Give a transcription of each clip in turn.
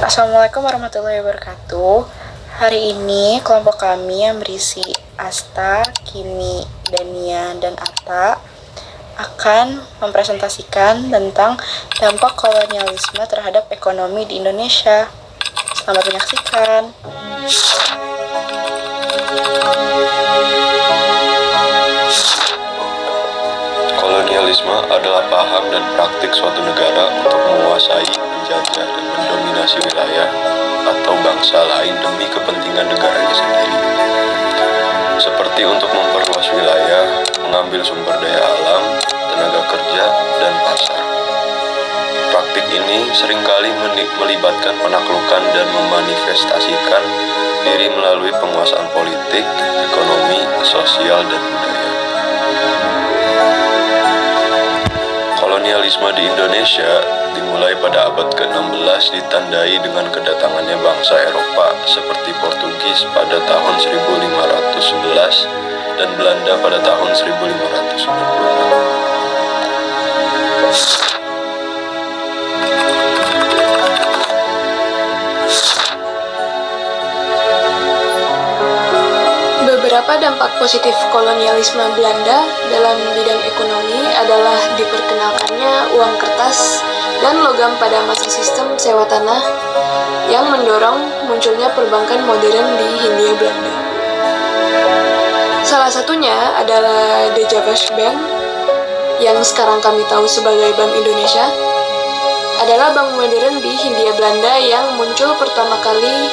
Assalamualaikum warahmatullahi wabarakatuh. Hari ini kelompok kami yang berisi Asta, Kimi, Dania, dan Atta akan mempresentasikan tentang dampak kolonialisme terhadap ekonomi di Indonesia. Selamat menyaksikan. Kolonialisme adalah paham dan praktik suatu negara untuk menguasai, menjajah, dan mendominasi wilayah atau bangsa lain demi kepentingan negaranya sendiri. Seperti untuk memperluas wilayah, mengambil sumber daya alam, tenaga kerja, dan pasar. Praktik ini seringkali melibatkan penaklukan dan memanifestasikan diri melalui penguasaan politik, ekonomi, sosial, dan budaya. Kolonialisme di Indonesia dimulai pada abad ke-16 ditandai dengan kedatangannya bangsa Eropa seperti Portugis pada tahun 1511 dan Belanda pada tahun 1596. Beberapa dampak positif kolonialisme Belanda dalam bidang ekonomi adalah diperkenalkannya uang kertas dan logam pada masa sistem sewa tanah yang mendorong munculnya perbankan modern di Hindia Belanda. Salah satunya adalah De Javas Bank yang sekarang kami tahu sebagai Bank Indonesia, adalah bank modern di Hindia Belanda yang muncul pertama kali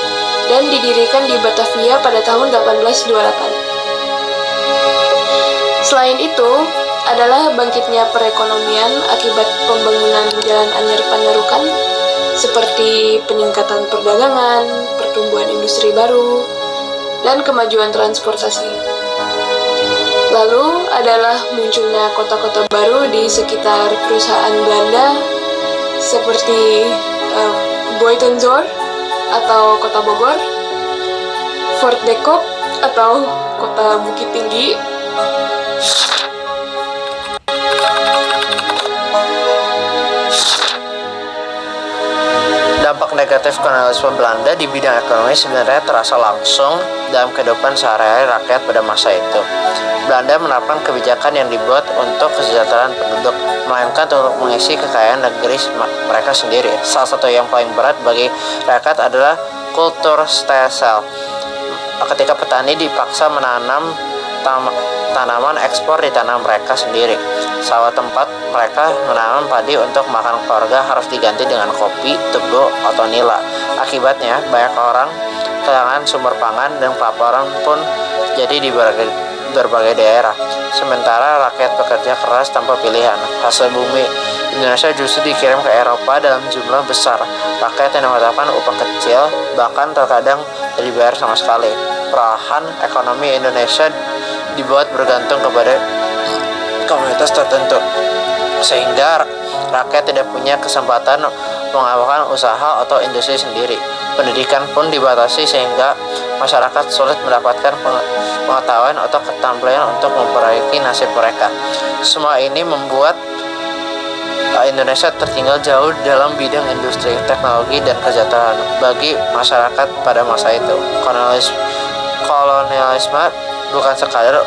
dan didirikan di Batavia pada tahun 1828. Selain itu, adalah bangkitnya perekonomian akibat pembangunan jalan anyar Pandarukan, seperti peningkatan perdagangan, pertumbuhan industri baru, dan kemajuan transportasi. Lalu adalah munculnya kota-kota baru di sekitar perusahaan Belanda, seperti Buitenzorg atau Kota Bogor, Fort de Kock atau Kota Bukit Tinggi, Dampak negatif kolonialisme Belanda di bidang ekonomi sebenarnya terasa langsung dalam kehidupan sehari-hari rakyat pada masa itu. Belanda menerapkan kebijakan yang dibuat untuk kesejahteraan penduduk, melainkan untuk mengisi kekayaan negeri mereka sendiri. Salah satu yang paling berat bagi rakyat adalah kultur stelsel. Ketika petani dipaksa menanam tanaman ekspor di tanah mereka sendiri. Sawah tempat mereka menanam padi untuk makan keluarga harus diganti dengan kopi, tebu, atau nila. Akibatnya, banyak orang kehilangan sumber pangan dan kelaparan pun jadi di berbagai daerah. Sementara rakyat bekerja keras tanpa pilihan. Hasil bumi Indonesia justru dikirim ke Eropa dalam jumlah besar. Rakyat yang mendapatkan upah kecil, bahkan terkadang tidak dibayar sama sekali. Perlahan ekonomi Indonesia dibuat bergantung kepada komunitas tertentu, sehingga rakyat tidak punya kesempatan mengembangkan usaha atau industri sendiri. Pendidikan pun dibatasi sehingga masyarakat sulit mendapatkan pengetahuan atau keterampilan untuk memperbaiki nasib mereka. Semua ini membuat Indonesia tertinggal jauh dalam bidang industri, teknologi, dan kesejahteraan bagi masyarakat pada masa itu. Kolonialisme bukan sekadar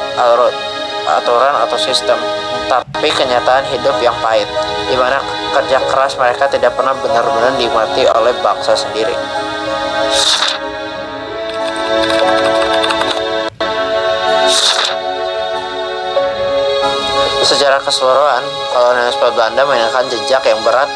aturan atau sistem, tapi kenyataan hidup yang pahit, di mana kerja keras mereka tidak pernah benar-benar dinikmati oleh bangsa sendiri. Secara keseluruhan, kolonialisme Belanda meninggalkan jejak yang berat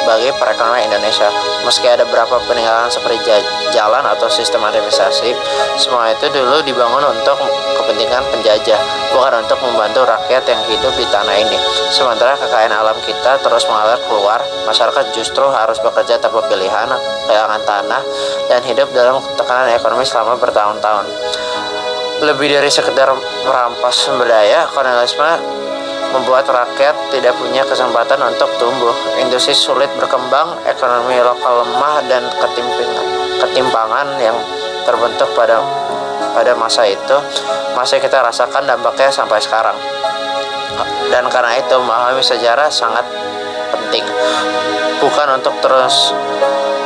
bagi perekonomian Indonesia. Meski ada beberapa peninggalan seperti jalan atau sistem administrasi, semua itu dulu dibangun untuk kepentingan penjajah, bukan untuk membantu rakyat yang hidup di tanah ini. Sementara kekayaan alam kita terus mengalir keluar, masyarakat justru harus bekerja tanpa pilihan, kehilangan tanah, dan hidup dalam tekanan ekonomi selama bertahun-tahun. Lebih dari sekedar merampas sumber daya, kolonialisme membuat rakyat tidak punya kesempatan untuk tumbuh. Industri sulit berkembang, ekonomi lokal lemah, dan ketimpangan yang terbentuk pada masa itu masih kita rasakan dampaknya sampai sekarang. Dan karena itu memahami sejarah sangat penting, bukan untuk terus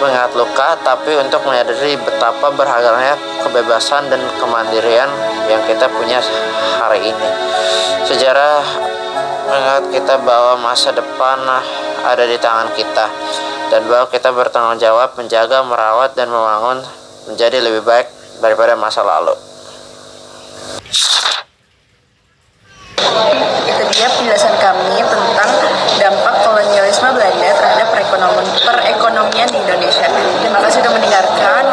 mengingat luka, tapi untuk menyadari betapa berharganya kebebasan dan kemandirian yang kita punya hari ini. Sejarah mengingat kita bahwa masa depan ada di tangan kita, dan bahwa kita bertanggung jawab menjaga, merawat, dan membangun menjadi lebih baik daripada masa lalu. Itu dia penjelasan kami tentang dampak kolonialisme Belanda terhadap perekonomian di Indonesia. Terima kasih sudah mendengarkan.